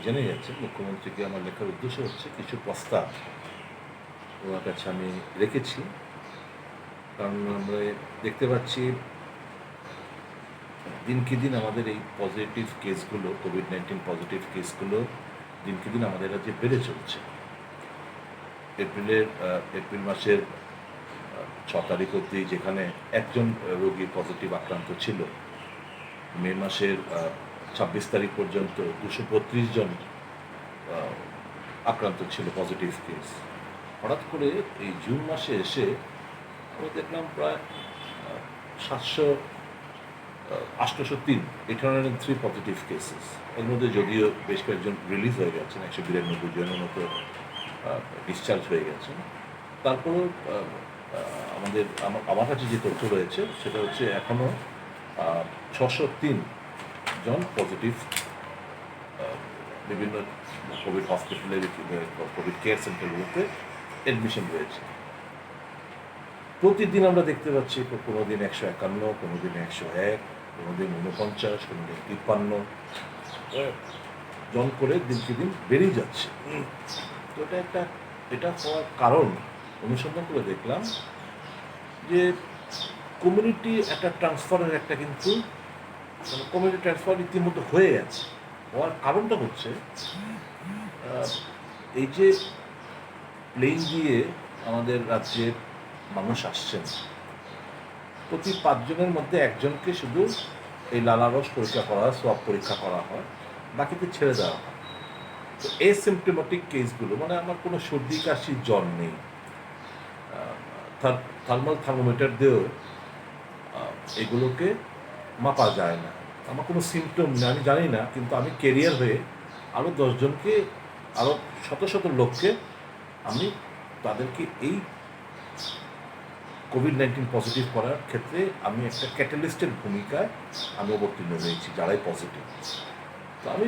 জেনে গেছেন, মুখ্যমন্ত্রীকে আমার লেখার উদ্দেশ্য হচ্ছে কিছু প্রস্তাব ওনার কাছে আমি রেখেছি। কারণ আমরা দেখতে পাচ্ছি দিনকে দিন আমাদের এই পজিটিভ কেসগুলো, কোভিড-19 পজিটিভ কেসগুলো দিনকে দিন আমাদের রাজ্যে বেড়ে চলছে। এপ্রিল মাসের 6 তারিখ অবধি যেখানে একজন রোগী পজিটিভ আক্রান্ত ছিল, মে মাসের 26 তারিখ পর্যন্ত 232 জন আক্রান্ত ছিল, পজিটিভ কেস। হঠাৎ করে এই জুন মাসে এসে আমরা দেখলাম প্রায় 803 পজিটিভ কেসেস। এর মধ্যে যদিও বেশ কয়েকজন রিলিজ হয়ে গেছেন, 192 জনের মতো ডিসচার্জ হয়ে গেছেন। তারপরেও আমার কাছে যে তথ্য রয়েছে সেটা হচ্ছে এখনও 603 জন পজিটিভ বিভিন্ন কোভিড হসপিটালে, কোভিড কেয়ার সেন্টারগুলোতে অ্যাডমিশন রয়েছে। প্রতিদিন আমরা দেখতে পাচ্ছি কোনো দিন 151, কোনো দিন 101, কোনো দিন 49, কোনো দিন 53 জন করে দিনকে দিন বেড়েই যাচ্ছে। তো এটা হওয়ার কারণ অনুসন্ধান করে দেখলাম যে কমিউনিটি একটা ট্রান্সফারের একটা কিন্তু কমিউনিটি ট্রান্সফার ইতিমধ্যে হয়ে গেছে। হওয়ার কারণটা হচ্ছে এই যে প্লেন দিয়ে আমাদের রাজ্যে মানুষ আসছেন, প্রতি 5 জনের মধ্যে একজনকে শুধু এই লালারস পরীক্ষা করা হয়, সোয়াব পরীক্ষা করা হয়, বাকিতে ছেড়ে দেওয়া হয়। তো এসিম্পটোমেটিক কেসগুলো, মানে আমার কোনো সর্দি কাশি জ্বর নেই, থার্মাল থার্মোমিটার দিয়েও এগুলোকে মাপা যায় না, আমার কোনো সিমটম নেই, আমি জানি না, কিন্তু আমি ক্যারিয়ার হয়ে আরও 10 জনকে, আরও শত শত লোককে আমি তাদেরকে এই কোভিড-19 পজিটিভ করার ক্ষেত্রে আমি একটা ক্যাটালিস্টের ভূমিকায় আমি অবতীর্ণ হয়েছি, যারাই পজিটিভ। তো আমি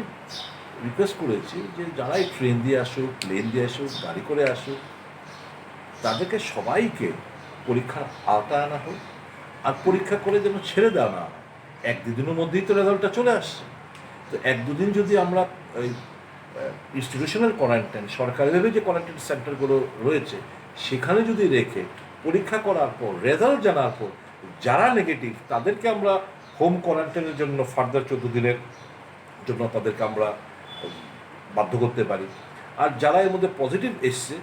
রিকোয়েস্ট করেছি যে যারাই ট্রেন দিয়ে আসুক, প্লেন দিয়ে আসুক, গাড়ি করে আসুক, তাদেরকে সবাইকে পরীক্ষার আওতায় আনা হোক, আর পরীক্ষা করে যেন ছেড়ে দেওয়া না হয়। 1-2 দিনের মধ্যেই তো রেজাল্টটা চলে আসছে। তো 1-2 দিন যদি আমরা ওই ইনস্টিটিউশনাল কোয়ারেন্টাইন, সরকারিভাবে যে কোয়ারেন্টাইন সেন্টারগুলো রয়েছে সেখানে যদি রেখে পরীক্ষা করার পর রেজাল্ট জানার পর যারা নেগেটিভ তাদেরকে আমরা হোম কোয়ারেন্টাইনের জন্য ফার্দার 14 দিনের জন্য তাদেরকে আমরা বাধ্য করতে পারি, আর যারা এর মধ্যে পজিটিভ এসছে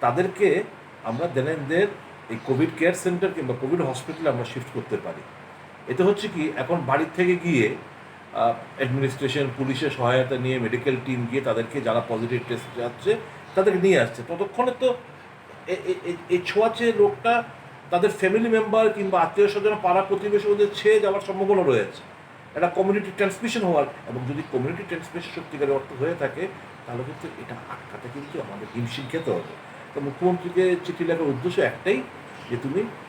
তাদেরকে আমরা দেনের এই কোভিড কেয়ার সেন্টার কিংবা কোভিড হসপিটালে আমরা শিফট করতে পারি। এতে হচ্ছে কি, এখন বাড়ির থেকে গিয়ে অ্যাডমিনিস্ট্রেশন, পুলিশের সহায়তা নিয়ে মেডিকেল টিম গিয়ে তাদেরকে যারা পজিটিভ টেস্ট যাচ্ছে তাদেরকে নিয়ে আসছে, ততক্ষণে তো এই ছোঁয়াচে রোগটা তাদের ফ্যামিলি মেম্বার কিংবা আত্মীয় স্বজন, পাড়া প্রতিবেশী ওদের ছেয়ে যাওয়ার সম্ভাবনা রয়েছে, একটা কমিউনিটি ট্রান্সমিশন হওয়ার। এবং যদি কমিউনিটি ট্রান্সমিশন সত্যিকারের অর্থ হয়ে থাকে তাহলে কিন্তু এটা আটকাতে কিন্তু আমাদের হিমশিম খেতে হবে। তো মুখ্যমন্ত্রীকে চিঠি লেখার উদ্দেশ্য একটাই, যে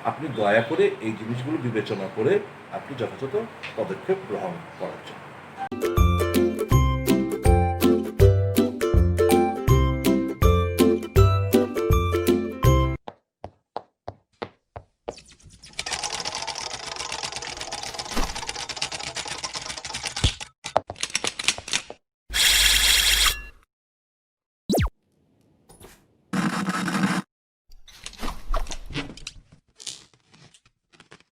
আপনি দয়া করে এই জিনিসগুলো বিবেচনা করে আপনি যথাযথ পদক্ষেপ গ্রহণ করার জন্য।